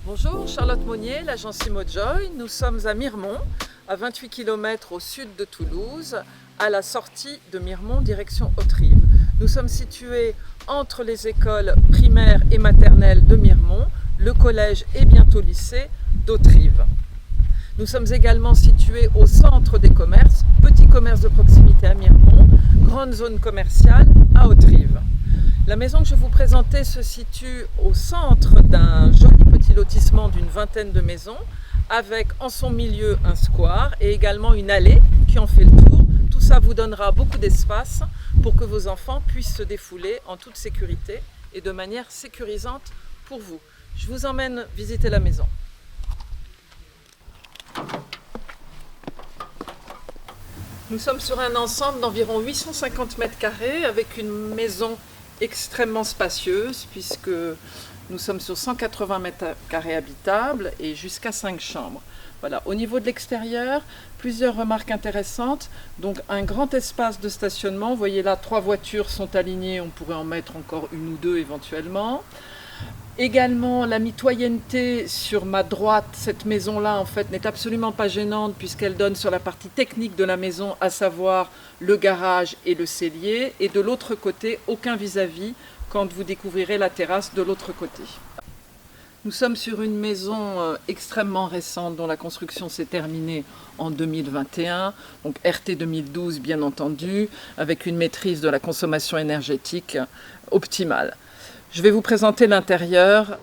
Bonjour, Charlotte Monnier, l'agence Imojoy. Nous sommes à Miremont, à 28 km au sud de Toulouse, à la sortie de Miremont, direction Hauterive. Nous sommes situés entre les écoles primaires et maternelles de Miremont, le collège et bientôt lycée d'Hauterive. Nous sommes également situés au centre des commerces, petit commerce de proximité à Miremont, grande zone commerciale à Hauterive. La maison que je vous présentais se situe au centre d'un joli petit lotissement d'une vingtaine de maisons, avec en son milieu un square et également une allée qui en fait le tour. Tout ça vous donnera beaucoup d'espace pour que vos enfants puissent se défouler en toute sécurité et de manière sécurisante pour vous. Je vous emmène visiter la maison. Nous sommes sur un ensemble d'environ 850 mètres carrés avec une maison extrêmement spacieuse puisque nous sommes sur 180 mètres carrés habitables et jusqu'à 5 chambres. Voilà. Au niveau de l'extérieur, plusieurs remarques intéressantes. Donc un grand espace de stationnement. Vous voyez là, 3 voitures sont alignées, on pourrait en mettre encore une ou deux éventuellement. Également, la mitoyenneté sur ma droite, cette maison-là en fait n'est absolument pas gênante puisqu'elle donne sur la partie technique de la maison, à savoir le garage et le cellier, et de l'autre côté, aucun vis-à-vis quand vous découvrirez la terrasse de l'autre côté. Nous sommes sur une maison extrêmement récente dont la construction s'est terminée en 2021, donc RT 2012 bien entendu, avec une maîtrise de la consommation énergétique optimale. Je vais vous présenter l'intérieur.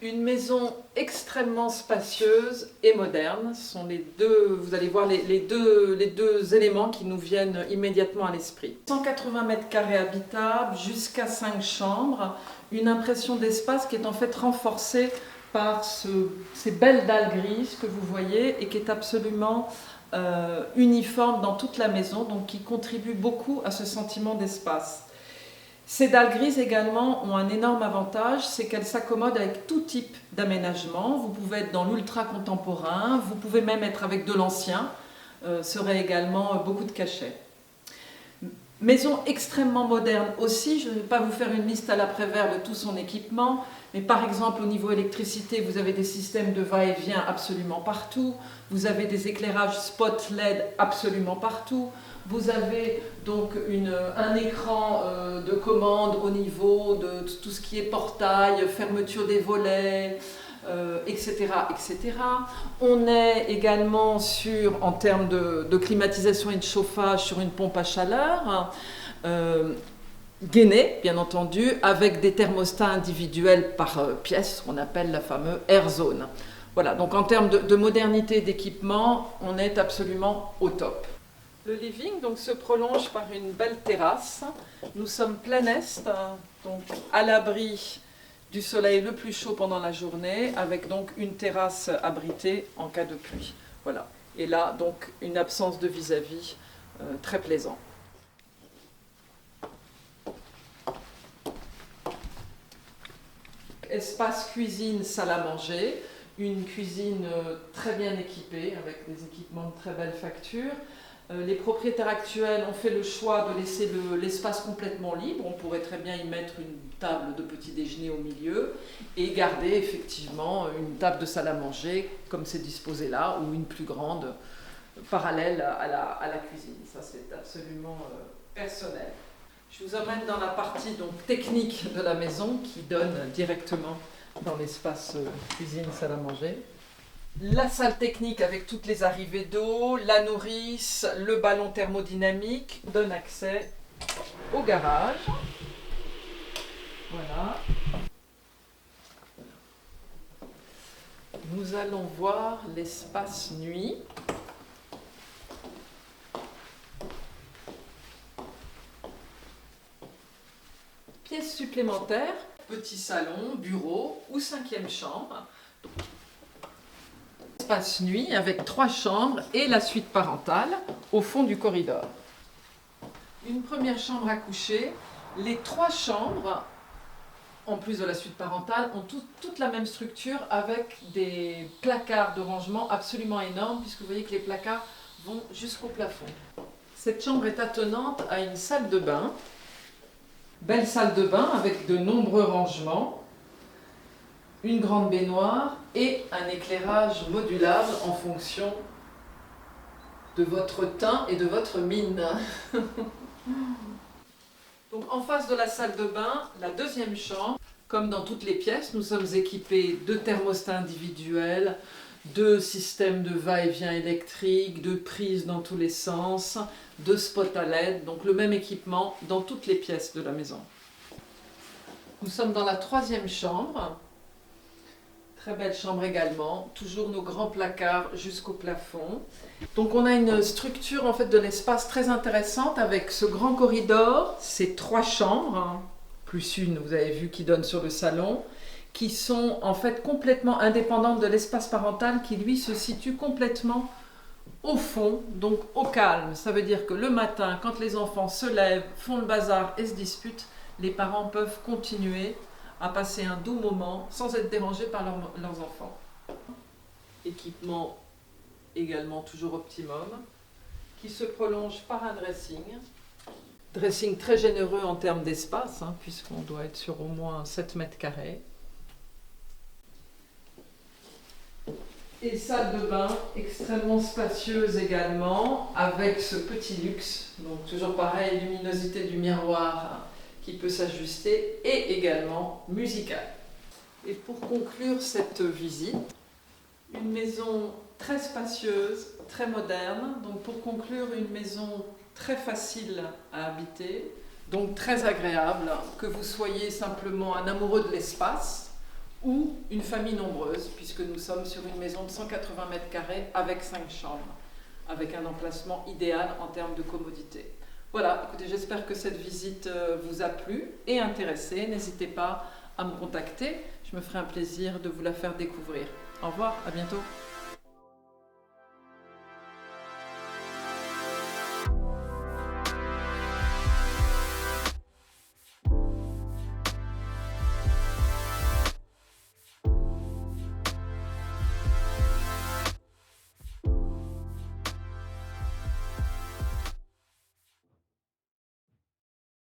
Une maison extrêmement spacieuse et moderne. Ce sont les deux, vous allez voir les deux éléments qui nous viennent immédiatement à l'esprit. 180 mètres carrés habitables, jusqu'à 5 chambres. Une impression d'espace qui est en fait renforcée par ces belles dalles grises que vous voyez et qui est absolument uniforme dans toute la maison, donc qui contribue beaucoup à ce sentiment d'espace. Ces dalles grises également ont un énorme avantage, c'est qu'elles s'accommodent avec tout type d'aménagement. Vous pouvez être dans l'ultra contemporain, vous pouvez même être avec de l'ancien, serait également beaucoup de cachets. Maison extrêmement moderne aussi, je ne vais pas vous faire une liste à l'après-vert de tout son équipement, mais par exemple au niveau électricité, vous avez des systèmes de va-et-vient absolument partout, vous avez des éclairages spot LED absolument partout, vous avez donc un écran de commande au niveau de tout ce qui est portail, fermeture des volets, etc., etc. On est également en termes de climatisation et de chauffage, sur une pompe à chaleur, gainée, bien entendu, avec des thermostats individuels par pièce, qu'on appelle la fameuse Air Zone. Voilà, donc en termes de modernité et d'équipement, on est absolument au top. Le living donc, se prolonge par une belle terrasse. Nous sommes plein est, donc à l'abri du soleil le plus chaud pendant la journée, avec donc une terrasse abritée en cas de pluie. Voilà. Et là, donc, une absence de vis-à-vis très plaisant. Espace cuisine, salle à manger. Une cuisine très bien équipée, avec des équipements de très belle facture. Les propriétaires actuels ont fait le choix de laisser l'espace complètement libre. On pourrait très bien y mettre une table de petit déjeuner au milieu et garder effectivement une table de salle à manger comme c'est disposé là, ou une plus grande parallèle à la cuisine. Ça, c'est absolument personnel. Je vous emmène dans la partie donc, technique de la maison qui donne directement dans l'espace cuisine-salle à manger. La salle technique avec toutes les arrivées d'eau, la nourrice, le ballon thermodynamique donne accès au garage. Voilà. Nous allons voir l'espace nuit. Pièce supplémentaire, petit salon, bureau ou 5e chambre. Espace nuit avec 3 chambres et la suite parentale au fond du corridor. Une première chambre à coucher. Les 3 chambres, en plus de la suite parentale, ont toute la même structure avec des placards de rangement absolument énormes puisque vous voyez que les placards vont jusqu'au plafond. Cette chambre est attenante à une salle de bain. Belle salle de bain avec de nombreux rangements. une grande baignoire et un éclairage modulable en fonction de votre teint et de votre mine. Donc en face de la salle de bain, la deuxième chambre. Comme dans toutes les pièces, nous sommes équipés de thermostats individuels, de systèmes de va-et-vient électrique, de prises dans tous les sens, de spots à LED, donc le même équipement dans toutes les pièces de la maison. Nous sommes dans la troisième chambre. Très belle chambre également, toujours nos grands placards jusqu'au plafond. Donc on a une structure en fait de l'espace très intéressante avec ce grand corridor, ces 3 chambres, plus une, vous avez vu, qui donne sur le salon, qui sont en fait complètement indépendantes de l'espace parental qui lui se situe complètement au fond, donc au calme. Ça veut dire que le matin, quand les enfants se lèvent, font le bazar et se disputent, les parents peuvent continuer à passer un doux moment sans être dérangés par leurs enfants. Équipement également toujours optimum, qui se prolonge par un dressing. Dressing très généreux en termes d'espace, puisqu'on doit être sur au moins 7 mètres carrés. Et salle de bain extrêmement spacieuse également, avec ce petit luxe. Donc toujours pareil, luminosité du miroir qui peut s'ajuster, et également musical. Et pour conclure cette visite, une maison très spacieuse, très moderne. Donc pour conclure, une maison très facile à habiter, donc très agréable, que vous soyez simplement un amoureux de l'espace ou une famille nombreuse, puisque nous sommes sur une maison de 180 mètres carrés avec 5 chambres, avec un emplacement idéal en termes de commodité. Voilà, écoutez, j'espère que cette visite vous a plu et intéressé. N'hésitez pas à me contacter, je me ferai un plaisir de vous la faire découvrir. Au revoir, à bientôt.